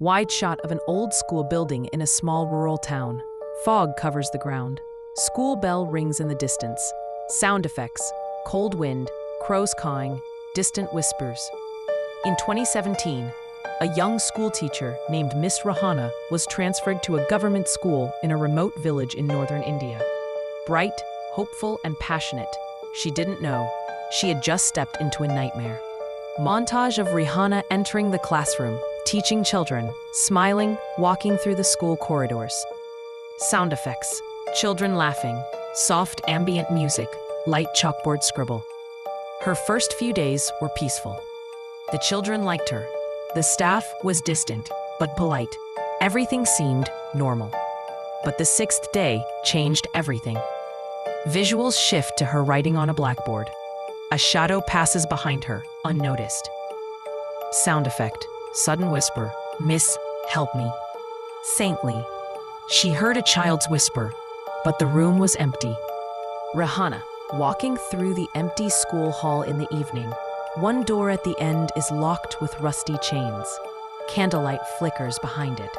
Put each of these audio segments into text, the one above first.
Wide shot of an old school building in a small rural town. Fog covers the ground. School bell rings in the distance. Sound effects, cold wind, crows cawing, distant whispers. In 2017, a young school teacher named Miss Rehana was transferred to a government school in a remote village in northern India. Bright, hopeful, and passionate, she didn't know she had just stepped into a nightmare. Montage of Rehana entering the classroom, teaching children, smiling, walking through the school corridors. Sound effects, children laughing, soft ambient music, light chalkboard scribble. Her first few days were peaceful. The children liked her. The staff was distant, but polite. Everything seemed normal. But the sixth day changed everything. Visuals shift to her writing on a blackboard. A shadow passes behind her, unnoticed. Sound effect, sudden whisper, "Miss, help me." Saintly. She heard a child's whisper, but the room was empty. Rehana, walking through the empty school hall in the evening. One door at the end is locked with rusty chains. Candlelight flickers behind it.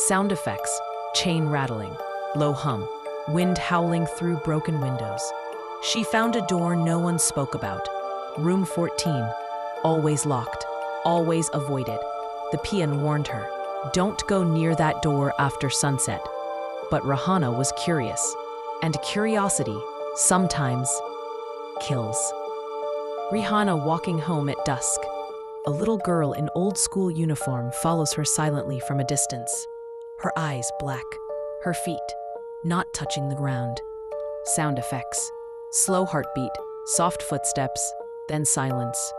Sound effects, chain rattling, low hum, wind howling through broken windows. She found a door no one spoke about. Room 14, always locked, always avoided. The peon warned her, "Don't go near that door after sunset." But Rehana was curious, and curiosity sometimes kills. Rehana walking home at dusk. A little girl in old school uniform follows her silently from a distance. Her eyes black, her feet not touching the ground. Sound effects, slow heartbeat, soft footsteps, then silence.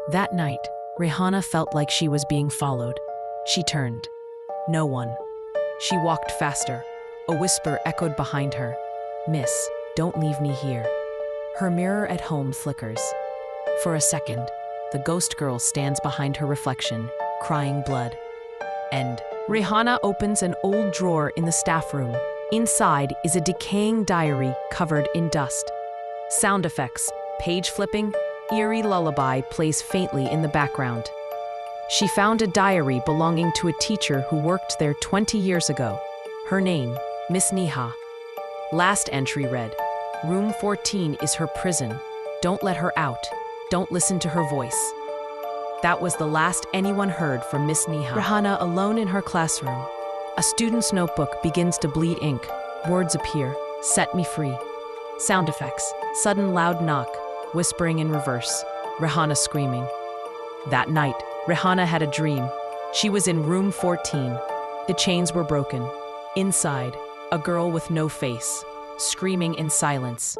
That night, Rehana felt like she was being followed. She turned. No one. She walked faster. A whisper echoed behind her. "Miss, don't leave me here." Her mirror at home flickers. For a second, the ghost girl stands behind her reflection, crying blood. End. Rehana opens an old drawer in the staff room. Inside is a decaying diary covered in dust. Sound effects, page flipping, eerie lullaby plays faintly in the background. She found a diary belonging to a teacher who worked there 20 years ago. Her name, Miss Neha. Last entry read, "Room 14 is her prison. Don't let her out. Don't listen to her voice." That was the last anyone heard from Miss Neha. Rehana alone in her classroom. A student's notebook begins to bleed ink. Words appear, "Set me free." Sound effects, sudden loud knock, whispering in reverse. Rehana screaming. That night, Rehana had a dream. She was in room 14. The chains were broken. Inside, a girl with no face, screaming in silence.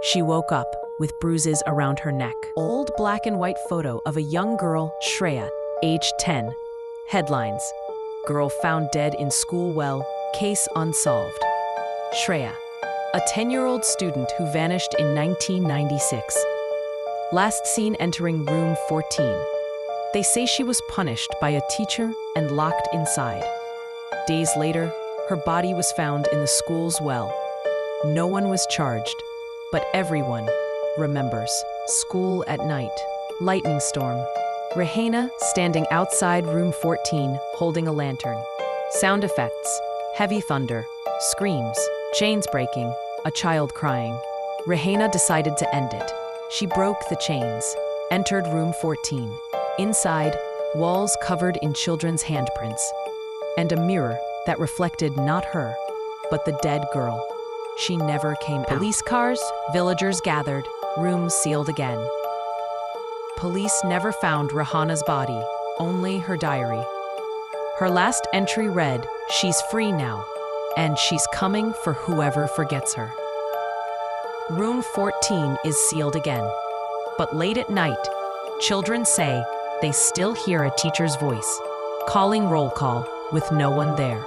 She woke up with bruises around her neck. Old black and white photo of a young girl, Shreya, age 10. Headlines, "Girl found dead in school well, case unsolved." Shreya, a 10-year-old student who vanished in 1996. Last seen entering room 14. They say she was punished by a teacher and locked inside. Days later, her body was found in the school's well. No one was charged, but everyone remembers. School at night. Lightning storm. Rehana standing outside room 14 holding a lantern. Sound effects. Heavy thunder. Screams. Chains breaking. A child crying. Rehana decided to end it. She broke the chains. Entered room 14. Inside, walls covered in children's handprints. And a mirror that reflected not her, but the dead girl. She never came out. Police cars, villagers gathered, rooms sealed again. Police never found Rehana's body, only her diary. Her last entry read, "She's free now, and she's coming for whoever forgets her." Room 14 is sealed again. But late at night, children say they still hear a teacher's voice, calling roll call with no one there.